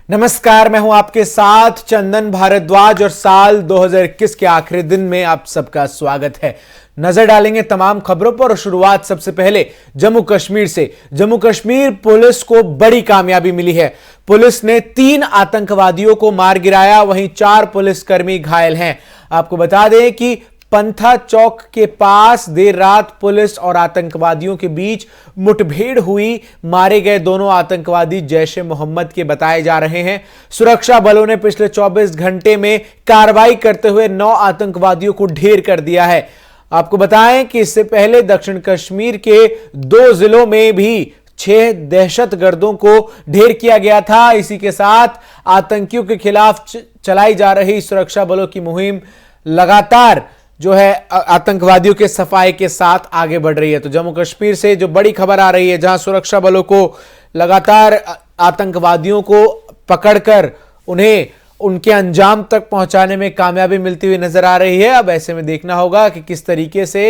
नमस्कार, मैं हूं आपके साथ चंदन भारद्वाज और साल 2021 के आखिरी दिन में आप सबका स्वागत है। नजर डालेंगे तमाम खबरों पर और शुरुआत सबसे पहले जम्मू कश्मीर से। जम्मू कश्मीर पुलिस को बड़ी कामयाबी मिली है। पुलिस ने 3 आतंकवादियों को मार गिराया, वहीं 4 पुलिसकर्मी घायल हैं। आपको बता दें कि पंथा चौक के पास देर रात पुलिस और आतंकवादियों के बीच मुठभेड़ हुई। मारे गए दोनों आतंकवादी जैश ए मोहम्मद के बताए जा रहे हैं। सुरक्षा बलों ने पिछले 24 घंटे में कार्रवाई करते हुए 9 आतंकवादियों को ढेर कर दिया है। आपको बताएं कि इससे पहले दक्षिण कश्मीर के 2 जिलों में भी 6 दहशतगर्दों को ढेर किया गया था। इसी के साथ आतंकियों के खिलाफ चलाई जा रही सुरक्षा बलों की मुहिम लगातार जो है आतंकवादियों के सफाई के साथ आगे बढ़ रही है। तो जम्मू कश्मीर से जो बड़ी खबर आ रही है, जहां सुरक्षा बलों को लगातार आतंकवादियों को पकड़कर उन्हें उनके अंजाम तक पहुंचाने में कामयाबी मिलती हुई नजर आ रही है। अब ऐसे में देखना होगा कि किस तरीके से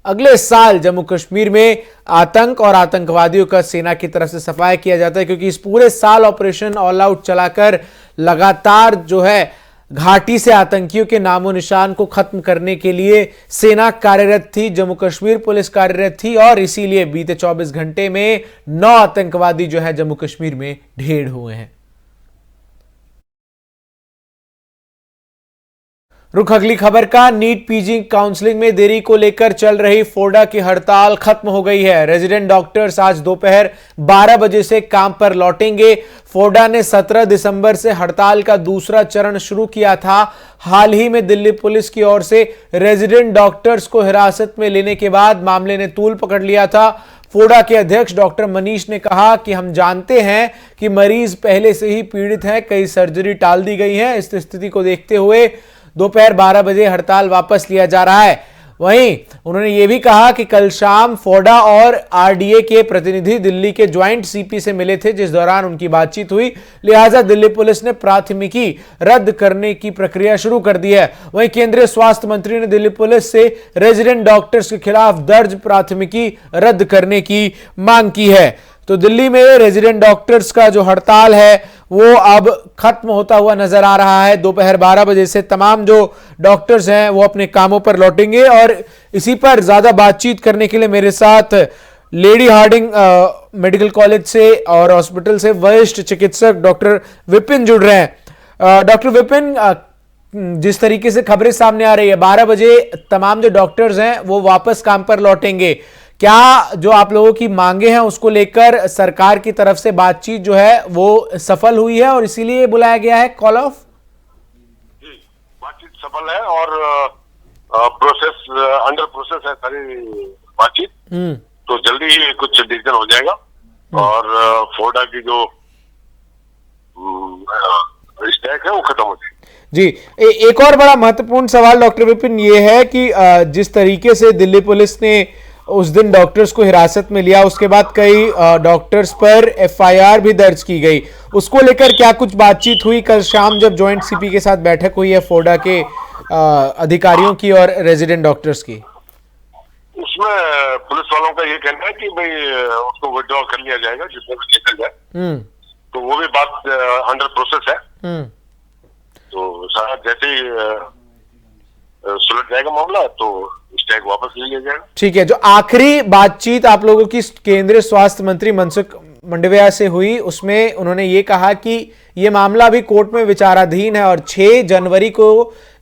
अगले साल जम्मू कश्मीर में आतंक और आतंकवादियों का सेना की तरफ से सफाया किया जाता है, क्योंकि इस पूरे साल ऑपरेशन ऑल आउट चलाकर लगातार जो है घाटी से आतंकियों के नामो निशान को खत्म करने के लिए सेना कार्यरत थी, जम्मू कश्मीर पुलिस कार्यरत थी और इसीलिए बीते 24 घंटे में 9 आतंकवादी जो है जम्मू कश्मीर में ढेर हुए हैं। रुख अगली खबर का। नीट पीजी काउंसलिंग में देरी को लेकर चल रही फोडा की हड़ताल खत्म हो गई है। रेजिडेंट डॉक्टर्स आज दोपहर 12 बजे से काम पर लौटेंगे। फोडा ने 17 दिसंबर से हड़ताल का दूसरा चरण शुरू किया था। हाल ही में दिल्ली पुलिस की ओर से रेजिडेंट डॉक्टर्स को हिरासत में लेने के बाद मामले ने तूल पकड़ लिया था। फोडा के अध्यक्ष डॉक्टर मनीष ने कहा कि हम जानते हैं कि मरीज पहले से ही पीड़ित हैं, कई सर्जरी टाल दी गई है। इस स्थिति को देखते हुए दोपहर 12 बजे हड़ताल वापस लिया जा रहा है। वहीं उन्होंने यह भी कहा कि कल शाम फोडा और आरडीए के प्रतिनिधि दिल्ली के ज्वाइंट सीपी से मिले थे, जिस दौरान उनकी बातचीत हुई। लिहाजा दिल्ली पुलिस ने प्राथमिकी रद्द करने की प्रक्रिया शुरू कर दी है। वहीं केंद्रीय स्वास्थ्य मंत्री ने दिल्ली पुलिस से रेजिडेंट डॉक्टर्स के खिलाफ दर्ज प्राथमिकी रद्द करने की मांग की है। तो दिल्ली में रेजिडेंट डॉक्टर्स का जो हड़ताल है वो अब खत्म होता हुआ नजर आ रहा है। दोपहर 12 बजे से तमाम जो डॉक्टर्स हैं वो अपने कामों पर लौटेंगे। और इसी पर ज्यादा बातचीत करने के लिए मेरे साथ लेडी हार्डिंग मेडिकल कॉलेज से और हॉस्पिटल से वरिष्ठ चिकित्सक डॉक्टर विपिन जुड़ रहे हैं। डॉक्टर विपिन, जिस तरीके से खबरें सामने आ रही है 12 बजे तमाम जो डॉक्टर्स हैं वो वापस काम पर लौटेंगे, क्या जो आप लोगों की मांगे हैं उसको लेकर सरकार की तरफ से बातचीत जो है वो सफल हुई है और इसीलिए बुलाया गया है कॉल ऑफ? जी, बातचीत सफल है और प्रोसेस अंडर प्रोसेस है सारी बातचीत। तो जल्दी ही कुछ डिसीजन हो जाएगा और फोडा की जो स्टैक है वो खत्म हो जाएगी। जी, एक और बड़ा महत्वपूर्ण सवाल डॉक्टर विपिन ये है कि जिस तरीके से दिल्ली पुलिस ने उस दिन डॉक्टर्स को हिरासत में लिया, उसके बाद कई डॉक्टर्स पर एफआईआर भी दर्ज की गई, उसको लेकर क्या कुछ बातचीत हुई कल शाम जब ज्वाइंट सीपी के साथ बैठक हुई है फोडा के अधिकारियों की और रेजिडेंट डॉक्टर्स की? उसमें पुलिस वालों का ये कहना है कि भाई उसको विड्रॉ कर लिया जाएगा जिसमें भी केसेस है। तो वो भी बात अंडर प्रोसेस है। तो सारा जैसे ही सुलझ जाएगा मामला तो स्टैक वापस ले लिया जाएगा। ठीक है। जो आखिरी बातचीत आप लोगों की केंद्रीय स्वास्थ्य मंत्री मनसुख मंडाविया से हुई, उसमें उन्होंने ये कहा कि ये मामला अभी कोर्ट में विचाराधीन है और 6 जनवरी को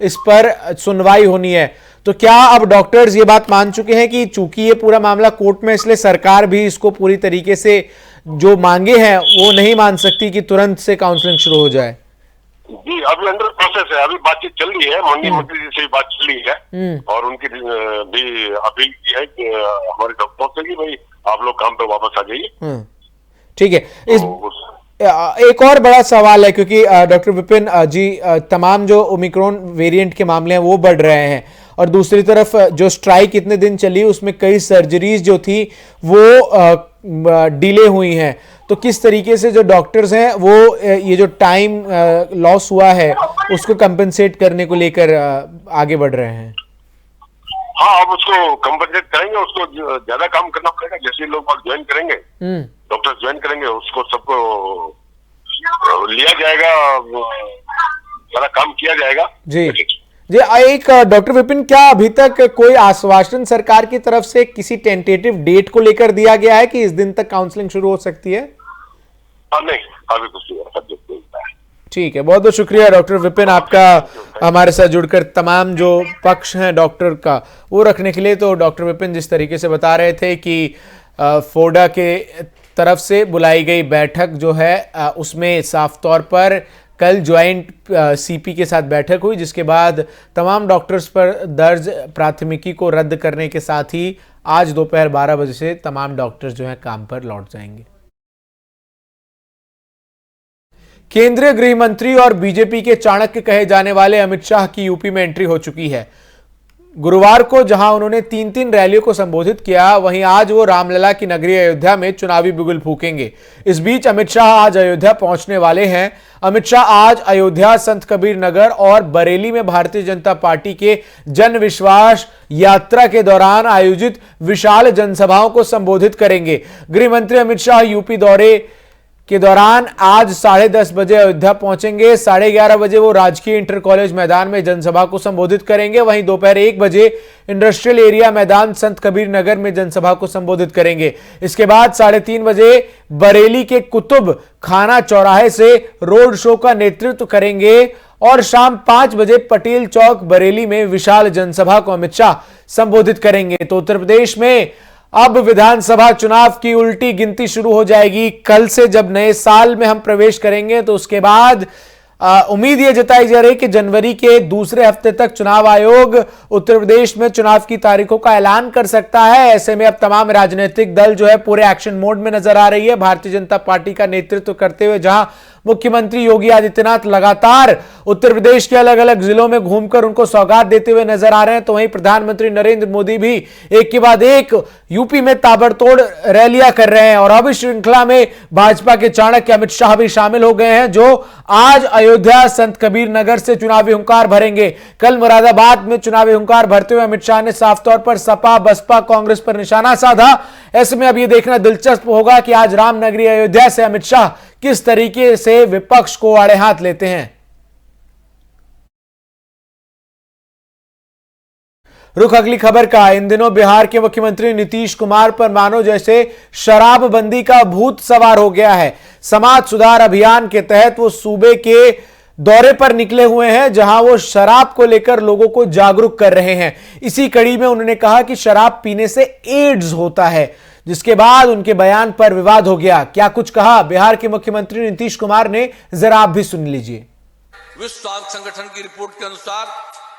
इस पर सुनवाई होनी है। तो क्या अब डॉक्टर्स ये बात मान चुके हैं कि चूंकि ये पूरा मामला कोर्ट में, इसलिए सरकार भी इसको पूरी तरीके से जो मांगे हैं वो नहीं मान सकती कि तुरंत से काउंसलिंग शुरू हो जाए? जी, अभी अंडर प्रोसेस है, अभी बातचीत चल रही है। मंत्री जी से बात चल रही है और उनकी भी अपील की है कि हमारे डॉक्टरों से कि भाई आप लोग काम पे वापस आ जाइए। ठीक है। एक और बड़ा सवाल है, क्योंकि डॉक्टर विपिन जी तमाम जो ओमिक्रॉन वेरिएंट के मामले हैं वो बढ़ रहे हैं और दूसरी तरफ जो स्ट्राइक इतने दिन चली उसमें कई सर्जरीज जो थी वो डिले हुई हैं। तो किस तरीके से जो डॉक्टर्स हैं वो ये जो टाइम लॉस हुआ है उसको कंपेंसेट करने को लेकर आगे बढ़ रहे हैं? हाँ, अब उसको कंपेंसेट करेंगे, उसको ज्यादा काम करना पड़ेगा। जैसे लोग ज्वाइन करेंगे, डॉक्टर ज्वाइन करेंगे, उसको सबको लिया जाएगा, सारा काम किया जाएगा जी जी। एक डॉक्टर विपिन, क्या अभी तक कोई आश्वासन सरकार की तरफ से किसी टेंटेटिव डेट को लेकर दिया गया है कि इस दिन तक काउंसलिंग शुरू हो सकती है? नहीं, अभी कुछ नहीं है, सब्जेक्ट नहीं है। ठीक है, बहुत बहुत शुक्रिया डॉक्टर विपिन आपका हमारे साथ जुड़कर तमाम जो पक्ष हैं डॉक्टर का वो रखने के लिए। तो डॉक्टर विपिन जिस तरीके से बता रहे थे कि फोडा के तरफ से बुलाई गई बैठक जो है उसमें साफ तौर पर कल ज्वाइंट सीपी के साथ बैठक हुई, जिसके बाद तमाम डॉक्टर्स पर दर्ज प्राथमिकी को रद्द करने के साथ ही आज दोपहर 12 बजे से तमाम डॉक्टर्स जो हैं काम पर लौट जाएंगे। केंद्रीय गृह मंत्री और बीजेपी के चाणक्य कहे जाने वाले अमित शाह की यूपी में एंट्री हो चुकी है। गुरुवार को जहां उन्होंने 3 रैलियों को संबोधित किया, वहीं आज वो रामलला की नगरी अयोध्या में चुनावी बिगुल फूकेंगे। इस बीच अमित शाह आज अयोध्या पहुंचने वाले हैं। अमित शाह आज अयोध्या, संत कबीर नगर और बरेली में भारतीय जनता पार्टी के जन विश्वास यात्रा के दौरान आयोजित विशाल जनसभाओं को संबोधित करेंगे। गृह मंत्री अमित शाह यूपी दौरे के दौरान आज 10:30 बजे अयोध्या पहुंचेंगे। 11:30 बजे वो राजकीय इंटर कॉलेज मैदान में जनसभा को संबोधित करेंगे। वहीं दोपहर 1 बजे इंडस्ट्रियल एरिया मैदान संत कबीर नगर में जनसभा को संबोधित करेंगे। इसके बाद 3:30 बजे बरेली के कुतुब खाना चौराहे से रोड शो का नेतृत्व करेंगे और शाम 5 बजे पटेल चौक बरेली में विशाल जनसभा को अमित शाह संबोधित करेंगे। तो उत्तर प्रदेश में अब विधानसभा चुनाव की उल्टी गिनती शुरू हो जाएगी। कल से जब नए साल में हम प्रवेश करेंगे तो उसके बाद उम्मीद यह जताई जा रही है कि जनवरी के दूसरे हफ्ते तक चुनाव आयोग उत्तर प्रदेश में चुनाव की तारीखों का ऐलान कर सकता है। ऐसे में अब तमाम राजनीतिक दल जो है पूरे एक्शन मोड में नजर आ रही है। भारतीय जनता पार्टी का नेतृत्व करते हुए जहां मुख्यमंत्री योगी आदित्यनाथ लगातार उत्तर प्रदेश के अलग अलग जिलों में घूमकर उनको सौगात देते हुए नजर आ रहे हैं, तो वहीं प्रधानमंत्री नरेंद्र मोदी भी एक के बाद एक यूपी में ताबड़तोड़ रैलियां कर रहे हैं। और अब इस श्रृंखला में भाजपा के चाणक्य अमित शाह भी शामिल हो गए हैं, जो आज अयोध्या, संत कबीर नगर से चुनावी हुंकार भरेंगे। कल मुरादाबाद में चुनावी हुंकार भरते हुए अमित शाह ने साफ तौर पर सपा, बसपा, कांग्रेस पर निशाना साधा। ऐसे में अब यह देखना दिलचस्प होगा कि आज रामनगरी अयोध्या से अमित शाह किस तरीके से विपक्ष को आड़े हाथ लेते हैं। रुख अगली खबर का। इन दिनों बिहार के मुख्यमंत्री नीतीश कुमार पर मानो जैसे शराबबंदी का भूत सवार हो गया है। समाज सुधार अभियान के तहत वो सूबे के दौरे पर निकले हुए हैं, जहां वो शराब को लेकर लोगों को जागरूक कर रहे हैं। इसी कड़ी में उन्होंने कहा कि शराब पीने से एड्स होता है, जिसके बाद उनके बयान पर विवाद हो गया। क्या कुछ कहा बिहार के मुख्यमंत्री नीतीश कुमार ने, जरा आप भी सुन लीजिए। विश्व स्वास्थ्य संगठन की रिपोर्ट के अनुसार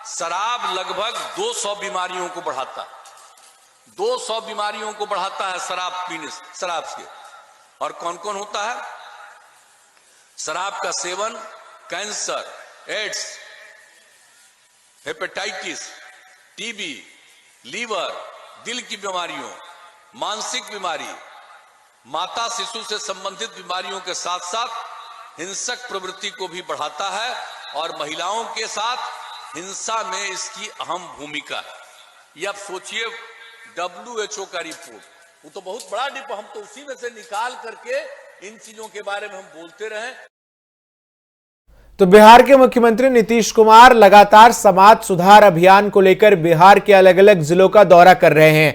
शराब लगभग 200 बीमारियों को बढ़ाता है। 200 बीमारियों को बढ़ाता है शराब पीने से, शराब से। और कौन कौन होता है? शराब का सेवन cancer, AIDS, hepatitis, TB, liver, दिल की बीमारियों, मानसिक बीमारी, माता शिशु से संबंधित बीमारियों के साथ साथ हिंसक प्रवृत्ति को भी बढ़ाता है और महिलाओं के साथ हिंसा में इसकी अहम भूमिका है। ये आप सोचिए, WHO का रिपोर्ट, वो तो बहुत बड़ा डिप, हम तो उसी में से निकाल करके इन चीजों के बारे में हम बोलते रहे। तो बिहार के मुख्यमंत्री नीतीश कुमार लगातार समाज सुधार अभियान को लेकर बिहार के अलग अलग जिलों का दौरा कर रहे हैं।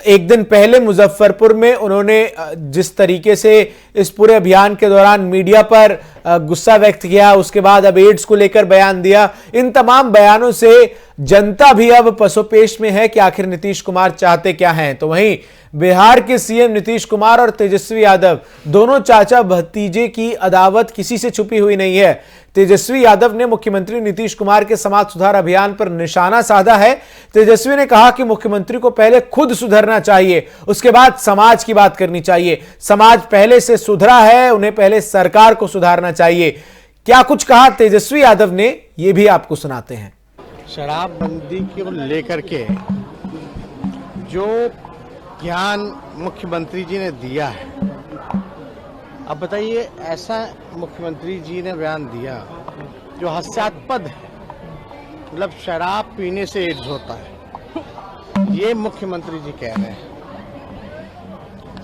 एक दिन पहले मुजफ्फरपुर में उन्होंने जिस तरीके से इस पूरे अभियान के दौरान मीडिया पर गुस्सा व्यक्त किया, उसके बाद अब एड्स को लेकर बयान दिया। इन तमाम बयानों से जनता भी अब पसोपेश में है कि आखिर नीतीश कुमार चाहते क्या हैं। तो वहीं बिहार के सीएम नीतीश कुमार और तेजस्वी यादव, दोनों चाचा भतीजे की अदावत किसी से छुपी हुई नहीं है। तेजस्वी यादव ने मुख्यमंत्री नीतीश कुमार के समाज सुधार अभियान पर निशाना साधा है। तेजस्वी ने कहा कि मुख्यमंत्री को पहले खुद सुधरना चाहिए, उसके बाद समाज की बात करनी चाहिए। समाज पहले से सुधरा है, उन्हें पहले सरकार को सुधारना चाहिए। क्या कुछ कहा तेजस्वी यादव ने, यह भी आपको सुनाते हैं। शराबबंदी को लेकर के जो ज्ञान मुख्यमंत्री जी ने दिया है, अब बताइए, ऐसा मुख्यमंत्री जी ने बयान दिया जो हास्यास्पद है। मतलब शराब पीने से एड्स होता है, ये मुख्यमंत्री जी कह रहे हैं।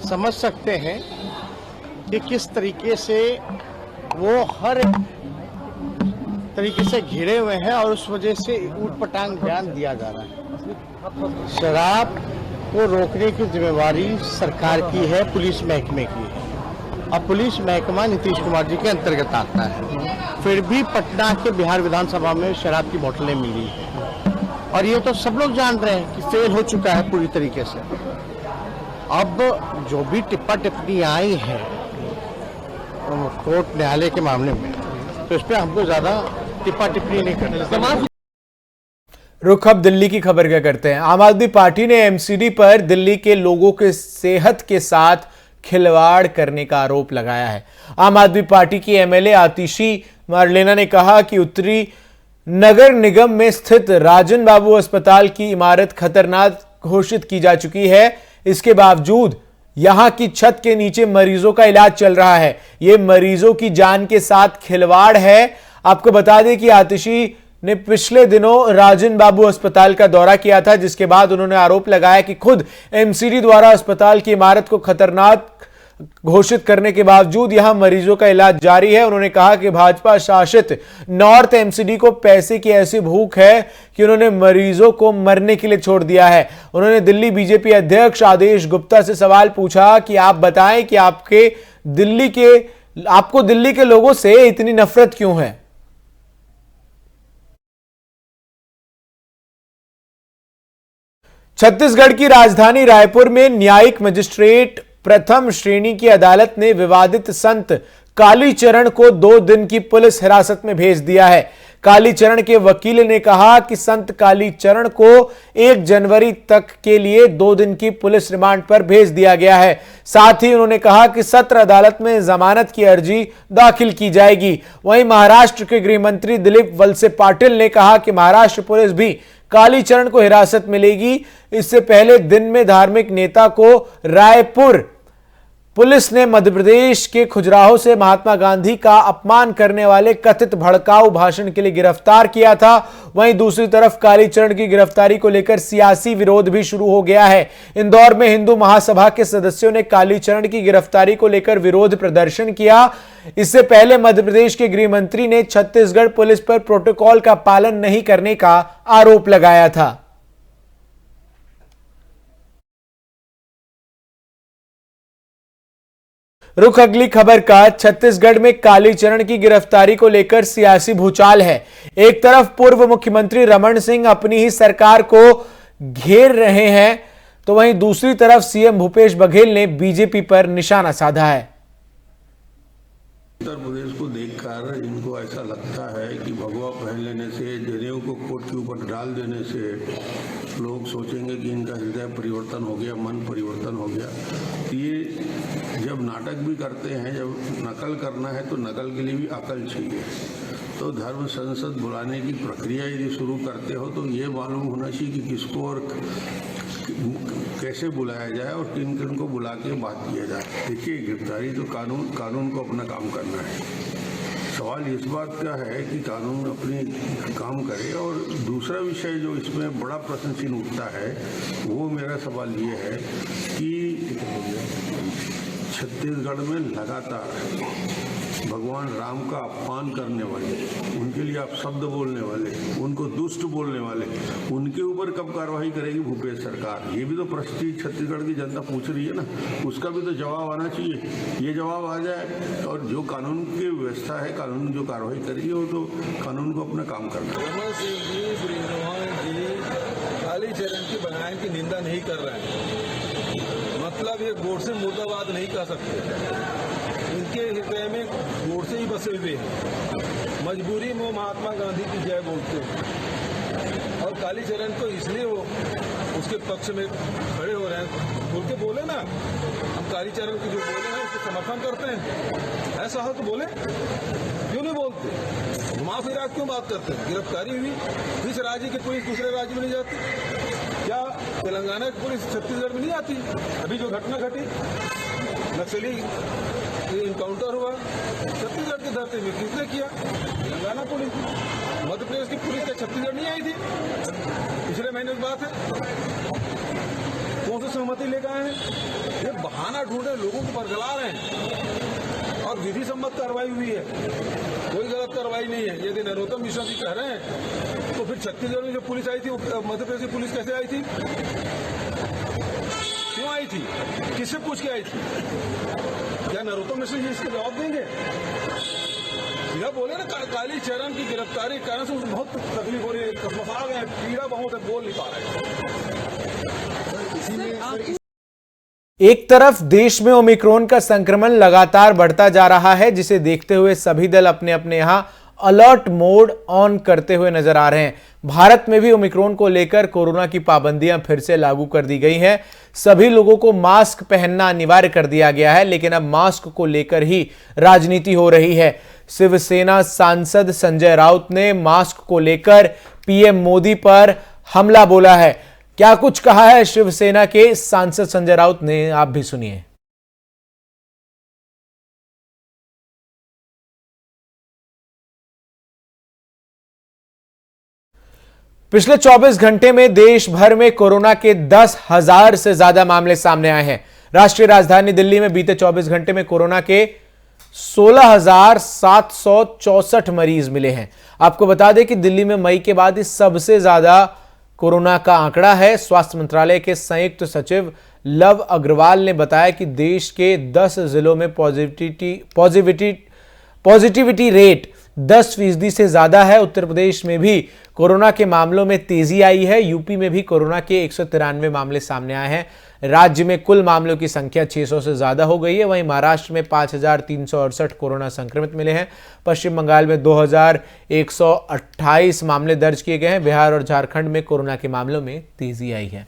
समझ सकते हैं कि किस तरीके से वो हर तरीके से घिरे हुए हैं और उस वजह से ऊटपटांग बयान दिया जा रहा है। शराब को रोकने की जिम्मेवारी सरकार की है, पुलिस महकमे की है, और पुलिस महकमा नीतीश कुमार जी के अंतर्गत आता है। फिर भी पटना के बिहार विधानसभा में शराब की बोतलें मिली है और ये तो सब लोग जान रहे हैं कि फेल हो चुका है पूरी तरीके से। अब जो भी टिप्पा टिप्पणी आई है कोर्ट न्यायालय के मामले में, तो इस पर हमको ज्यादा टिप्पा टिप्पणी नहीं करनी। रुख अब दिल्ली की खबर क्या करते हैं। आम आदमी पार्टी ने एमसीडी पर दिल्ली के लोगों के सेहत के साथ खिलवाड़ करने का आरोप लगाया है। आम आदमी पार्टी की एमएलए आतिशी मारलेना ने कहा कि उत्तरी नगर निगम में स्थित राजन बाबू अस्पताल की इमारत खतरनाक घोषित की जा चुकी है। इसके बावजूद यहां की छत के नीचे मरीजों का इलाज चल रहा है। यह मरीजों की जान के साथ खिलवाड़ है। आपको बता दें कि आतिशी ने पिछले दिनों राजन बाबू अस्पताल का दौरा किया था, जिसके बाद उन्होंने आरोप लगाया कि खुद एमसीडी द्वारा अस्पताल की इमारत को खतरनाक घोषित करने के बावजूद यहां मरीजों का इलाज जारी है। उन्होंने कहा कि भाजपा शासित नॉर्थ एमसीडी को पैसे की ऐसी भूख है कि उन्होंने मरीजों को मरने के लिए छोड़ दिया है। उन्होंने दिल्ली बीजेपी अध्यक्ष आदेश गुप्ता से सवाल पूछा कि आप बताएं कि आपको दिल्ली के लोगों से इतनी नफरत क्यों है। छत्तीसगढ़ की राजधानी रायपुर में न्यायिक मजिस्ट्रेट प्रथम श्रेणी की अदालत ने विवादित संत कालीचरण को 2 दिन की पुलिस हिरासत में भेज दिया है। कालीचरण के वकील ने कहा कि संत कालीचरण को 1 जनवरी तक के लिए 2 दिन की पुलिस रिमांड पर भेज दिया गया है। साथ ही उन्होंने कहा कि सत्र अदालत में जमानत की अर्जी दाखिल की जाएगी। वहीं महाराष्ट्र के गृह मंत्री दिलीप वलसे पाटिल ने कहा कि महाराष्ट्र पुलिस भी कालीचरण को हिरासत में लेगी। इससे पहले दिन में धार्मिक नेता को रायपुर पुलिस ने मध्य प्रदेश के खजुराहो से महात्मा गांधी का अपमान करने वाले कथित भड़काऊ भाषण के लिए गिरफ्तार किया था। वहीं दूसरी तरफ कालीचरण की गिरफ्तारी को लेकर सियासी विरोध भी शुरू हो गया है। इंदौर में हिंदू महासभा के सदस्यों ने कालीचरण की गिरफ्तारी को लेकर विरोध प्रदर्शन किया। इससे पहले मध्य प्रदेश के गृह मंत्री ने छत्तीसगढ़ पुलिस पर प्रोटोकॉल का पालन नहीं करने का आरोप लगाया था। रुख अगली खबर का। छत्तीसगढ़ में कालीचरण की गिरफ्तारी को लेकर सियासी भूचाल है। एक तरफ पूर्व मुख्यमंत्री रमन सिंह अपनी ही सरकार को घेर रहे हैं, तो वहीं दूसरी तरफ सीएम भूपेश बघेल ने बीजेपी पर निशाना साधा है। उत्तर प्रदेश को देखकर इनको ऐसा लगता है कि भगवा पहन लेने से, जनेऊ को कोट के ऊपर डाल देने से लोग सोचेंगे कि इनका हृदय परिवर्तन हो गया, मन परिवर्तन हो गया। ये जब नाटक भी करते हैं, जब नकल करना है तो नकल के लिए भी अकल चाहिए। तो धर्म संसद बुलाने की प्रक्रिया यदि शुरू करते हो तो ये मालूम होना चाहिए कि किसको और कैसे बुलाया जाए और किन किन को बुला के बात किया जाए। देखिए, गिरफ्तारी तो कानून को अपना काम करना है। सवाल इस बात का है कि कानून अपने काम करे। और दूसरा विषय जो इसमें बड़ा प्रश्न चिन्ह उठता है, वो मेरा सवाल ये है कि छत्तीसगढ़ में लगातार भगवान राम का अपमान करने वाले, उनके लिए आप शब्द बोलने वाले, उनको दुष्ट बोलने वाले, उनके ऊपर कब कार्रवाई करेगी भूपेश सरकार? ये भी तो प्रश्न छत्तीसगढ़ की जनता पूछ रही है ना, उसका भी तो जवाब आना चाहिए। ये जवाब आ जाए और जो कानून की व्यवस्था है, कानून जो कार्रवाई करेगी वो तो कानून को अपना काम करना है। रमन सिंह जी, श्री चौहान जी कालीचरण की बयान की निंदा नहीं कर रहे हैं, मतलब ये गोडसे मुर्दाबाद नहीं कह सकते। इनके हृदय में गोडसे ही बसे हुए हैं। मजबूरी में महात्मा गांधी की जय बोलते हैं और कालीचरण को इसलिए वो उसके पक्ष में खड़े हो रहे हैं। बोल के बोले ना, हम कालीचरण की जो बोले हैं उसको समर्थन करते हैं। ऐसा हो तो बोले, क्यों नहीं बोलते? घुमा फिरा क्यों बात करते हैं? गिरफ्तारी हुई, इस राज्य की पुलिस दूसरे राज्य में नहीं जाती क्या? तेलंगाना की पुलिस छत्तीसगढ़ में नहीं आती? अभी जो घटना घटी, नक्सली इनकाउंटर हुआ, छत्तीसगढ़ की धरती में किसने किया? तेलंगाना पुलिस। मध्य प्रदेश की पुलिस क्या छत्तीसगढ़ नहीं आई थी? पिछले महीने की बात है। कौन सी सहमति लेकर आए हैं? ये बहाना ढूंढे, लोगों को बरगला रहे हैं। और विधि सम्मत कार्रवाई हुई है, कोई गलत कार्रवाई नहीं है। यदि नरोत्तम मिश्रा जी कह रहे हैं तो फिर छत्तीसगढ़ में जो पुलिस आई थी, मध्य प्रदेश की पुलिस कैसे आई थी, क्यों आई थी, किससे पूछ के आई थी? क्या नरोत्तम मिश्रा जी इसका जवाब देंगे? यह बोले ना, काली चरण की गिरफ्तारी के कारण से उसे बहुत तकलीफ हो रही है, फंसा गए, पीड़ा बहुत है, बोल नहीं पा रहे। एक तरफ देश में ओमिक्रॉन का संक्रमण लगातार बढ़ता जा रहा है, जिसे देखते हुए सभी दल अपने अपने यहां अलर्ट मोड ऑन करते हुए नजर आ रहे हैं। भारत में भी ओमिक्रॉन को लेकर कोरोना की पाबंदियां फिर से लागू कर दी गई हैं। सभी लोगों को मास्क पहनना अनिवार्य कर दिया गया है, लेकिन अब मास्क को लेकर ही राजनीति हो रही है। शिवसेना सांसद संजय राउत ने मास्क को लेकर पीएम मोदी पर हमला बोला है। क्या कुछ कहा है शिवसेना के सांसद संजय राउत ने, आप भी सुनिए। पिछले 24 घंटे में देश भर में कोरोना के 10,000 से ज्यादा मामले सामने आए हैं। राष्ट्रीय राजधानी दिल्ली में बीते 24 घंटे में कोरोना के 16,764 मरीज मिले हैं। आपको बता दें कि दिल्ली में मई के बाद ही सबसे ज्यादा कोरोना का आंकड़ा है। स्वास्थ्य मंत्रालय के संयुक्त सचिव लव अग्रवाल ने बताया कि देश के 10 जिलों में पॉजिटिविटी रेट 10% से ज्यादा है। उत्तर प्रदेश में भी कोरोना के मामलों में तेजी आई है। यूपी में भी कोरोना के 193 मामले सामने आए हैं। राज्य में कुल मामलों की संख्या 600 से ज्यादा हो गई है। वहीं महाराष्ट्र में 5,368 कोरोना संक्रमित मिले हैं। पश्चिम बंगाल में 2,128 मामले दर्ज किए गए हैं। बिहार और झारखंड में कोरोना के मामलों में तेजी आई है।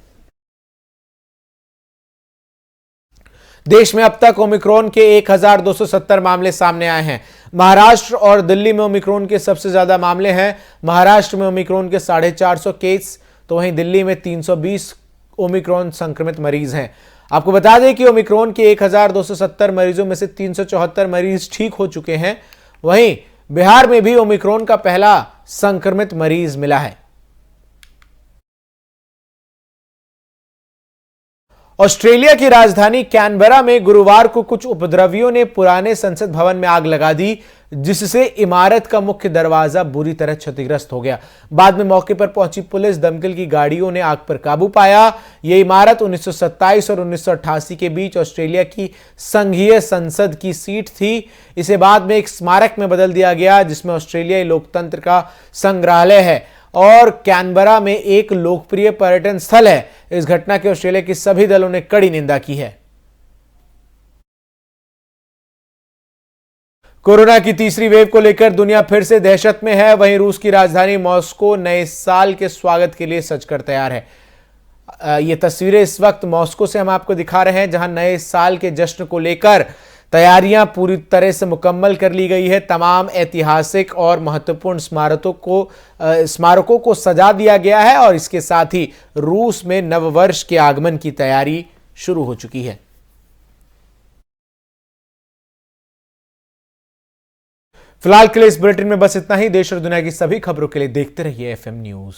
देश में अब तक ओमिक्रॉन के 1,270 मामले सामने आए हैं। महाराष्ट्र और दिल्ली में ओमिक्रॉन के सबसे ज्यादा मामले हैं। महाराष्ट्र में ओमिक्रॉन के 450 केस, तो वहीं दिल्ली में 320 ओमिक्रॉन संक्रमित मरीज हैं। आपको बता दें कि ओमिक्रॉन के 1,270 मरीजों में से 374 मरीज ठीक हो चुके हैं। वहीं बिहार में भी ओमिक्रॉन का पहला संक्रमित मरीज मिला है। ऑस्ट्रेलिया की राजधानी कैनबरा में गुरुवार को कुछ उपद्रवियों ने पुराने संसद भवन में आग लगा दी, जिससे इमारत का मुख्य दरवाजा बुरी तरह क्षतिग्रस्त हो गया। बाद में मौके पर पहुंची पुलिस दमकल की गाड़ियों ने आग पर काबू पाया। यह इमारत 1927 और 1988 के बीच ऑस्ट्रेलिया की संघीय संसद की सीट थी। इसे बाद में एक स्मारक में बदल दिया गया, जिसमें ऑस्ट्रेलियाई लोकतंत्र का संग्रहालय है और कैनबरा में एक लोकप्रिय पर्यटन स्थल है। इस घटना की ऑस्ट्रेलिया के सभी दलों ने कड़ी निंदा की है। कोरोना की तीसरी वेव को लेकर दुनिया फिर से दहशत में है। वहीं रूस की राजधानी मॉस्को नए साल के स्वागत के लिए सजकर तैयार है। ये तस्वीरें इस वक्त मॉस्को से हम आपको दिखा रहे हैं, जहां नए साल के जश्न को लेकर तैयारियां पूरी तरह से मुकम्मल कर ली गई है। तमाम ऐतिहासिक और महत्वपूर्ण स्मारकों को सजा दिया गया है और इसके साथ ही रूस में नववर्ष के आगमन की तैयारी शुरू हो चुकी है। फिलहाल के लिए इस बुलेटिन में बस इतना ही। देश और दुनिया की सभी खबरों के लिए देखते रहिए FM न्यूज।